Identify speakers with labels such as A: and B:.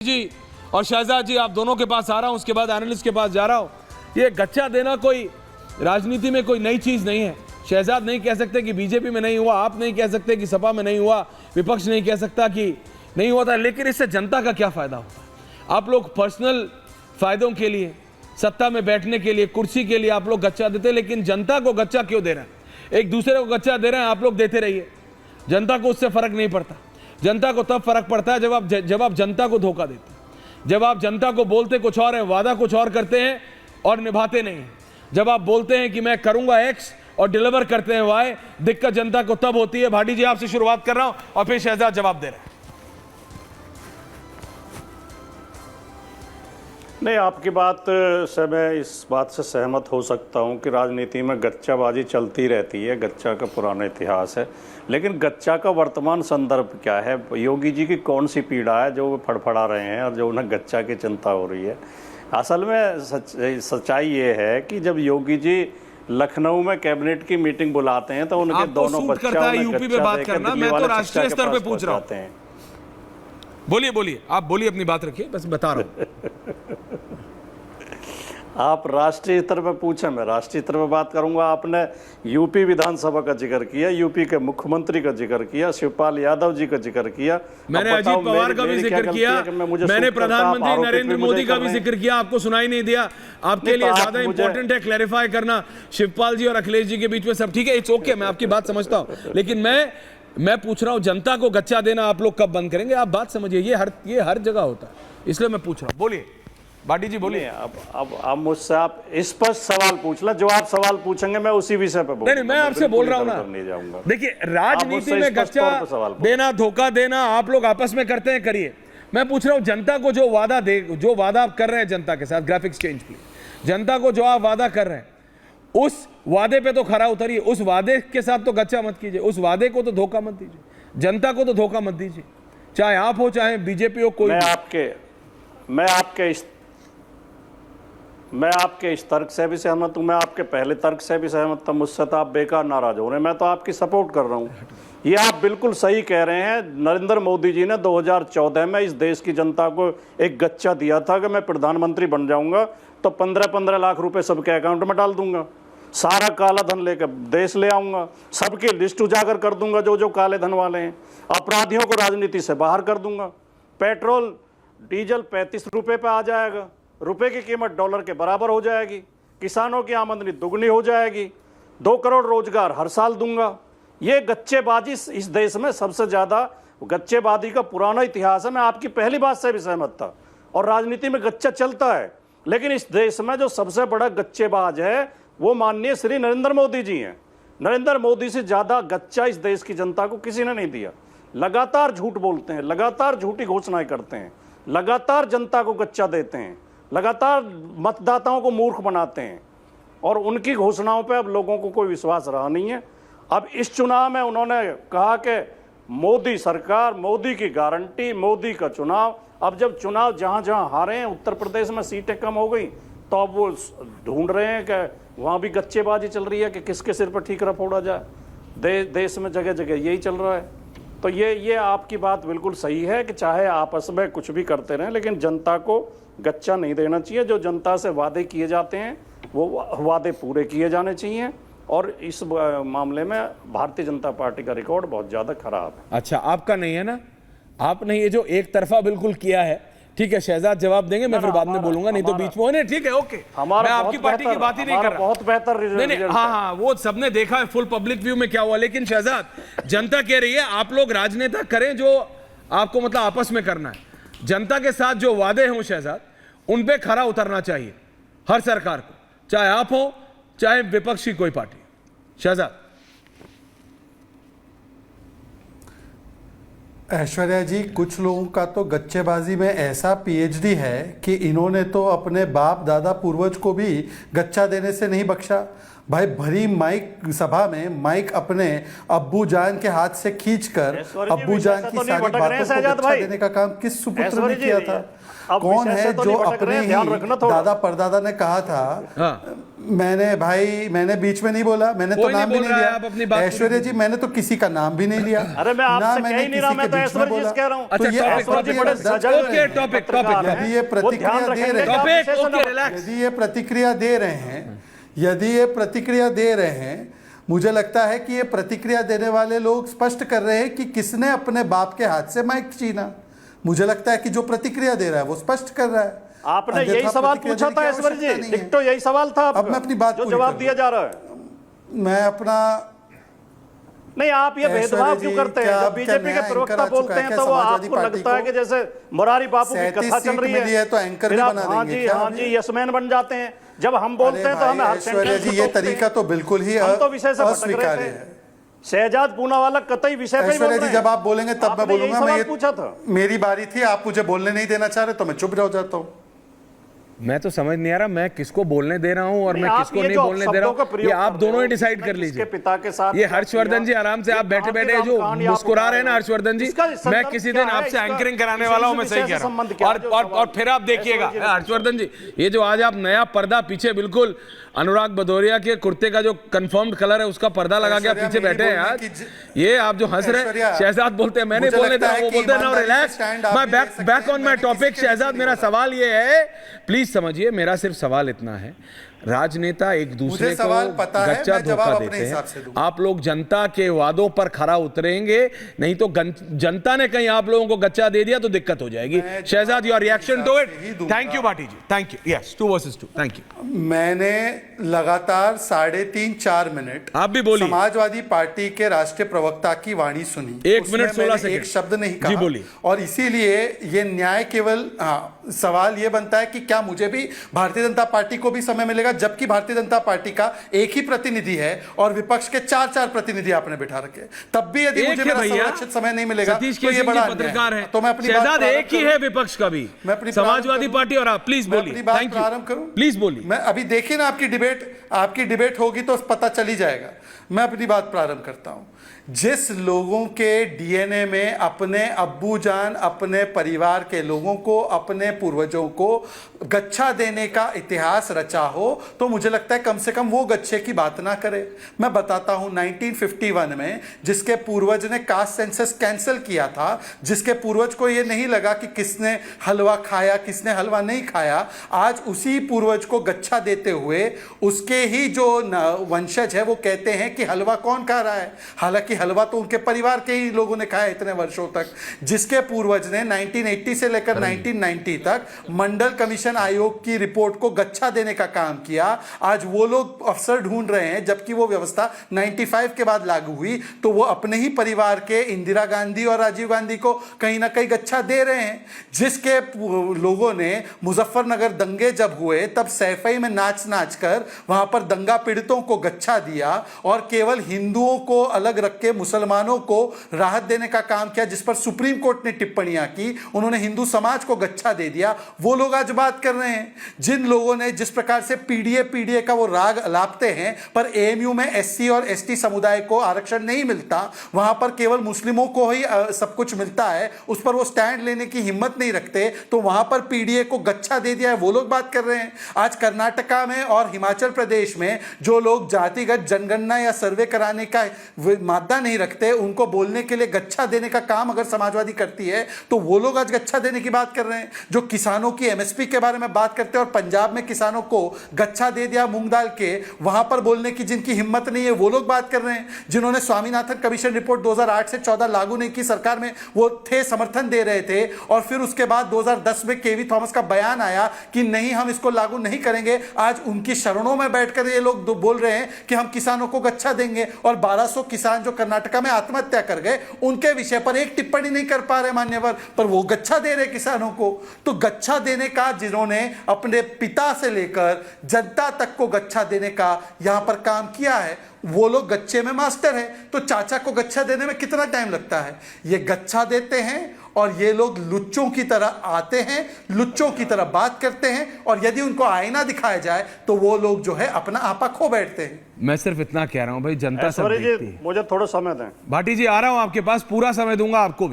A: जी और शहजाद जी, आप दोनों के पास आ रहा हूं, उसके बाद एनालिस्ट के पास जा रहा हूं। ये गच्चा देना कोई राजनीति में कोई नई चीज नहीं है। शहजाद नहीं कह सकते कि बीजेपी में नहीं हुआ, आप नहीं कह सकते कि सपा में नहीं हुआ, विपक्ष नहीं कह सकता कि नहीं हुआ था, लेकिन इससे जनता का क्या फायदा होता है? आप लोग पर्सनल फायदों के लिए, सत्ता में बैठने के लिए, कुर्सी के लिए आप लोग गच्चा देते, लेकिन जनता को गच्चा क्यों दे रहे हैं? एक दूसरे को गच्चा दे रहे हैं, आप लोग देते रहिए, जनता को उससे फर्क नहीं पड़ता। जनता को तब फर्क पड़ता है जब आप जनता को धोखा देते हैं, जब आप जनता को बोलते कुछ और है, वादा कुछ और करते हैं और निभाते नहीं हैं। जब आप बोलते हैं कि मैं करूंगा एक्स और डिलीवर करते हैं वाई, दिक्कत जनता को तब होती है। भाटी जी, आपसे शुरुआत कर रहा हूं और फिर शहजाद जवाब दे रहे हैं।
B: नहीं, आपकी बात से मैं इस बात से सहमत हो सकता हूं कि राजनीति में गच्चाबाजी चलती रहती है, गच्चा का पुराना इतिहास है, लेकिन गच्चा का वर्तमान संदर्भ क्या है? योगी जी की कौन सी पीड़ा है जो वो फड़फड़ा रहे हैं और जो उन्हें गच्चा की चिंता हो रही है? असल में सच्चाई ये है कि जब योगी जी लखनऊ में कैबिनेट की मीटिंग बुलाते हैं तो उनके दोनों बच्चों में
A: यूपी में बात करना, मैं तो राष्ट्रीय स्तर पे पूछ रहा हूं। बोलिए बोलिए, आप बोलिए, अपनी बात रखिए, बस बता रहा हूं।
B: आप राष्ट्रीय स्तर पर पूछे, मैं राष्ट्रीय स्तर पर बात करूंगा। आपने यूपी विधानसभा का जिक्र किया, यूपी के मुख्यमंत्री का जिक्र किया, शिवपाल यादव जी का जिक्र किया,
A: मैंने अजीत पवार का भी जिक्र किया, मैंने प्रधानमंत्री नरेंद्र मोदी का भी जिक्र किया। आपको सुनाई नहीं दिया? आपके लिए ज्यादा इंपॉर्टेंट है क्लैरिफाई करना शिवपाल जी और अखिलेश जी के बीच में सब ठीक है, इट्स ओके, मैं आपकी बात समझता हूं, लेकिन मैं पूछ रहा हूं जनता को गच्चा देना आप लोग कब बंद करेंगे? आप बात समझिए, ये हर जगह होता है, इसलिए मैं पूछ रहा हूं। बोलिए भाटी जी, बोलिए।
B: अब मुझसे आप स्पष्ट सवाल पूछ ला, जो आप सवाल पूछेंगे मैं उसी विषय पे बोलूंगा।
A: नहीं, मैं आपसे बोल रहा हूं ना, देखिए राजनीति में गच्चा देना, धोखा देना आप लोग आपस में करते हैं, करिए। मैं पूछ रहा हूं जनता को जो वादा आप कर रहे हैं जनता के साथ, ग्राफिक्स चेंज प्लीज, जनता को जो आप वादा कर रहे हैं उस वादे पे तो खरा उतरिए, उस वादे के साथ तो गच्चा मत कीजिए, उस वादे को तो धोखा मत दीजिए, जनता को तो धोखा मत दीजिए, चाहे आप हो चाहे बीजेपी हो, कोई।
B: मैं आपके इस तर्क से भी सहमत हूं, मैं आपके पहले तर्क से भी सहमत था, मुझसे तो आप बेकार नाराज हो रहे हैं, मैं तो आपकी सपोर्ट कर रहा हूं। ये आप बिल्कुल सही कह रहे हैं। नरेंद्र मोदी जी ने 2014 में इस देश की जनता को एक गच्चा दिया था कि मैं प्रधानमंत्री बन जाऊंगा तो 15-15 लाख रुपए सबके अकाउंट में डाल दूंगा, सारा काला धन लेकर देश ले आऊंगा, सबकी लिस्ट उजागर कर दूंगा, जो जो काले धन वाले हैं, अपराधियों को राजनीति से बाहर कर दूंगा, पेट्रोल डीजल 35 रुपए पे आ जाएगा, रुपए की कीमत डॉलर के बराबर हो जाएगी, किसानों की आमदनी दुगनी हो जाएगी, 2 करोड़ रोजगार हर साल दूंगा। ये गच्चेबाजी इस देश में सबसे ज्यादा गच्चेबाजी का पुराना इतिहास है। मैं आपकी पहली बात से भी सहमत था, और राजनीति में गच्चा चलता है, लेकिन इस देश में जो सबसे बड़ा गच्चेबाज है वो माननीय श्री नरेंद्र मोदी जी हैं। नरेंद्र मोदी से ज्यादा गच्चा इस देश की जनता को किसी ने नहीं दिया। लगातार झूठ बोलते हैं, लगातार झूठी घोषणाएं करते हैं, लगातार जनता को गच्चा देते हैं, लगातार मतदाताओं को मूर्ख बनाते हैं, और उनकी घोषणाओं पे अब लोगों को कोई विश्वास रहा नहीं है। अब इस चुनाव में उन्होंने कहा कि मोदी सरकार, मोदी की गारंटी, मोदी का चुनाव। अब जब चुनाव जहां जहां हारे हैं, उत्तर प्रदेश में सीटें कम हो गई, तो अब वो ढूंढ रहे हैं कि वहां भी गच्चेबाजी चल रही है कि किसके सिर पर ठीकरा फोड़ा जाए। देश में जगह जगह यही चल रहा है। तो ये आपकी बात बिल्कुल सही है कि चाहे आपस में कुछ भी करते रहें, लेकिन जनता को गच्चा नहीं देना चाहिए। जो जनता से वादे किए जाते हैं वो वादे पूरे किए जाने चाहिए, और इस मामले में भारतीय जनता पार्टी का रिकॉर्ड बहुत ज्यादा खराब है।
A: अच्छा, आपका नहीं है ना? आपने ये जो एक तरफा बिल्कुल किया है, ठीक है, शहजाद जवाब देंगे, मैं फिर बाद में बोलूंगा, नहीं तो बीच में होने। ठीक है, ओके, मैं आपकी पार्टी की बात ही नहीं कर रहा।
B: बहुत बेहतर
A: नहीं, हाँ, वो सबने देखा है फुल पब्लिक व्यू में क्या हुआ, लेकिन शहजाद, जनता कह रही है आप लोग राजनेता करें जो आपको मतलब आपस में करना है। जनता के साथ जो वादे हों शहजाद, उन पे खरा उतरना चाहिए हर सरकार को, चाहे आप हो चाहे विपक्ष की कोई पार्टी। शहजाद।
C: ऐश्वर्या जी, कुछ लोगों का तो गच्चेबाजी में ऐसा पीएचडी है कि इन्होंने तो अपने बाप दादा पूर्वज को भी गच्चा देने से नहीं बख्शा। भाई भरी माइक सभा में माइक अपने अब्बू जान के हाथ से खींचकर अब्बू जान की सारी बातों को गच्छा देने का काम किस सुपुत्र ने किया था? कौन है जो अपने ही दादा परदादा ने कहा था? मैंने बीच में नहीं बोला, मैंने तो नाम भी नहीं लिया। ऐश्वर्या जी मैंने तो किसी का नाम भी नहीं लिया।
B: अरे मैं आपसे कह ही नहीं रहा, मैं तो ऐश्वर्या जी कह रहा हूं।
A: अच्छा,
B: यदि ये
C: प्रतिक्रिया दे रहे हैं, मुझे लगता है कि ये प्रतिक्रिया देने वाले लोग स्पष्ट कर रहे हैं कि किसने अपने बाप के हाथ से माइक छीना। मुझे लगता है कि जो प्रतिक्रिया दे रहा है वो स्पष्ट कर रहा है।
B: आपने यही सवाल पूछा था ऐश्वर्या जी, डिक्टो यही सवाल था।
C: अब मैं अपनी बात
B: जो जवाब दिया जा रहा है,
C: मैं अपना
B: नहीं, आप ये भेदभाव क्यों करते हैं? जब बीजेपी के प्रवक्ता बोलते हैं तो वो आपको लगता है कि जैसे मुरारी बापू की कथा चल रही है
C: तो एंकर भी बना देंगे।
B: हाँ जी, यशमैन बन जाते हैं। जब हम बोलते हैं तो हमें
C: ऐश्वर्या जी ये तरीका तो बिल्कुल ही अस्वीकार्य है।
B: शहजाद पूनावाला कतई विषय पे बोल रहे हैं।
C: जब आप बोलेंगे तब मैं बोलूंगा। मैं
B: पूछा था,
C: मेरी बारी थी, आप मुझे बोलने नहीं देना चाह रहे तो मैं चुप रह जाता हूँ।
A: मैं तो समझ नहीं आ रहा मैं किसको बोलने दे रहा हूँ और मैं किसको नहीं बोलने दे रहा हूँ। ये आप दोनों ही डिसाइड कर लीजिए।
B: पिता के साथ
A: ये हर्षवर्धन जी आराम से आप बैठे बैठे जो मुस्कुरा रहे हैं ना हर्षवर्धन जी, मैं किसी दिन आपसे एंकरिंग कराने वाला हूँ, मैं सही कह रहा हूँ। और फिर आप देखिएगा हर्षवर्धन जी, ये जो आज आप नया पर्दा पीछे बिल्कुल अनुराग भदौरिया के कुर्ते का जो कंफर्म कलर है उसका पर्दा लगा के आप पीछे बैठे हैं आज। ये आप जो हंस रहे हैं, शहजाद बोलते हैं मैंने बोलने था, वो बोलते हैं नाउ रिलैक्स, मैं back on my topic. Shahzad मेरा सवाल ये है, प्लीज समझिए, मेरा सिर्फ सवाल इतना है, राजनेता एक दूसरे को गच्चा धोखा देते हैं। आप लोग जनता के वादों पर खरा उतरेंगे, नहीं तो जनता ने कहीं आप लोगों को गच्चा दे दिया तो दिक्कत हो जाएगी। Shahzad your reaction to it? Thank you Bhati ji, thank you. Yes, 2 versus 2, thank you.
C: मैंने लगातार 3.5-4 मिनट
A: आप भी बोलिए
C: समाजवादी पार्टी के राष्ट्रीय प्रवक्ता की वाणी सुनी।
A: 1 मिनट 16 सेकंड
C: एक शब्द नहीं कहा।
A: जी बोलिए।
C: और इसीलिए ये न्याय केवल सवाल ये बनता है कि क्या मुझे भी भारतीय जनता पार्टी को भी समय मिलेगा, जबकि भारतीय जनता पार्टी का एक ही प्रतिनिधि है और विपक्ष के 4 प्रतिनिधि आपने बिठा रखे, तब भी यदि मुझे मेरा संरक्षित समय नहीं मिलेगा तो ये बड़ा
A: पत्रकार है।
C: तो मैं अपनी
A: बात एक ही है विपक्ष का भी, समाजवादी पार्टी और आप। प्लीज बोलिए,
C: प्रारंभ करूं,
A: प्लीज बोलिए।
C: मैं अभी देखिए ना आपकी डिबेट होगी तो पता चल ही जाएगा। मैं अपनी बात प्रारंभ करता हूं। जिस लोगों के डीएनए में अपने अब्बू जान, अपने परिवार के लोगों को, अपने पूर्वजों को गच्छा देने का इतिहास रचा हो, तो मुझे लगता है कम से कम वो गच्छे की बात ना करे। मैं बताता हूं 1951 में जिसके पूर्वज ने कास्ट सेंसस कैंसिल किया था, जिसके पूर्वज को ये नहीं लगा कि किसने हलवा खाया किसने हलवा नहीं खाया, आज उसी पूर्वज को गच्छा देते हुए उसके ही जो वंशज है वो कहते हैं कि हलवा कौन खा रहा है, हालांकि हलवा तो उनके परिवार के ही लोगों ने खाया इतने वर्षों तक। जिसके पूर्वज ने 1980 से लेकर 1990 तक मंडल कमीशन आयोग की रिपोर्ट को गच्छा देने का काम किया, आज वो लोग अफसर ढूंढ रहे हैं, जबकि वो व्यवस्था 95 के बाद लागू हुई तो वो अपने ही परिवार के इंदिरा गांधी और राजीव गांधी को कहीं ना कहीं गच्छा दे रहे हैं। जिसके लोगों ने मुजफ्फरनगर दंगे जब हुए तब सैफई में नाच नाच कर वहां पर दंगा पीड़ितों को गच्छा दिया और केवल हिंदुओं को अलग रख के मुसलमानों को राहत देने का काम किया, जिस पर सुप्रीम कोर्ट ने टिप्पणियां की, उन्होंने हिंदू समाज को गच्छा दे दिया। वो लोग आज बात कर रहे हैं। जिन लोगों ने जिस प्रकार से पीडीए का वो राग अलापते हैं, पर एएमयू में एससी और एसटी समुदाय को आरक्षण नहीं मिलता, वहां पर केवल मुस्लिमों को ही सब कुछ मिलता है, उस पर वो स्टैंड लेने की हिम्मत नहीं रखते, तो वहां पर पीडीए को गच्छा दे दिया है, वो लोग बात कर रहे हैं। आज कर्नाटका में और हिमाचल प्रदेश में जो लोग जातिगत जनगणना या सर्वे कराने का मादा नहीं रखते, उनको बोलने के लिए गच्छा देने का काम अगर समाजवादी करती है तो वो लोग आज गच्छा देने की बात कर रहे हैं। जो किसानों की एमएसपी के बारे में बात करते हैं और पंजाब में किसानों को गच्छा दे दिया मूंग दाल के, वहां पर बोलने की जिनकी हिम्मत नहीं है वो लोग बात कर रहे हैं। जिन्होंने स्वामीनाथन कमीशन रिपोर्ट 2008 से 14 लागू नहीं की, सरकार में वो थे, समर्थन दे रहे थे, और फिर उसके बाद 2010 में केवी थॉमस का बयान आया कि नहीं हम इसको लागू नहीं करेंगे, आज उनकी शरणों में बैठकर ये लोग बोल रहे हैं कि हम किसानों को गच्छा देंगे। और 1200 किसान जो कर्नाटका में आत्महत्या कर गए, उनके विषय पर एक टिप्पणी नहीं कर पा रहे मान्यवर, पर वो गच्छा दे रहे किसानों को। तो गच्छा देने का जिन्होंने अपने पिता से लेकर जनता तक को गच्छा देने का यहां पर काम किया है, वो लोग गच्छे में मास्टर है। तो चाचा को गच्छा देने में कितना टाइम लगता है? ये गच्छा देते हैं और ये लोग लुच्चों की तरह आते हैं, लुच्चों की तरह बात करते हैं, और यदि उनको आईना दिखाया जाए तो वो लोग जो है अपना आपा खो बैठते हैं।
A: मैं सिर्फ इतना कह रहा हूं भाई, जनता सब
B: ऐश्वर्य
A: देखती
B: जी
A: है।
B: मुझे थोड़ा समय दें।
A: भाटी जी आ रहा हूं आपके पास, पूरा समय दूंगा आपको भी।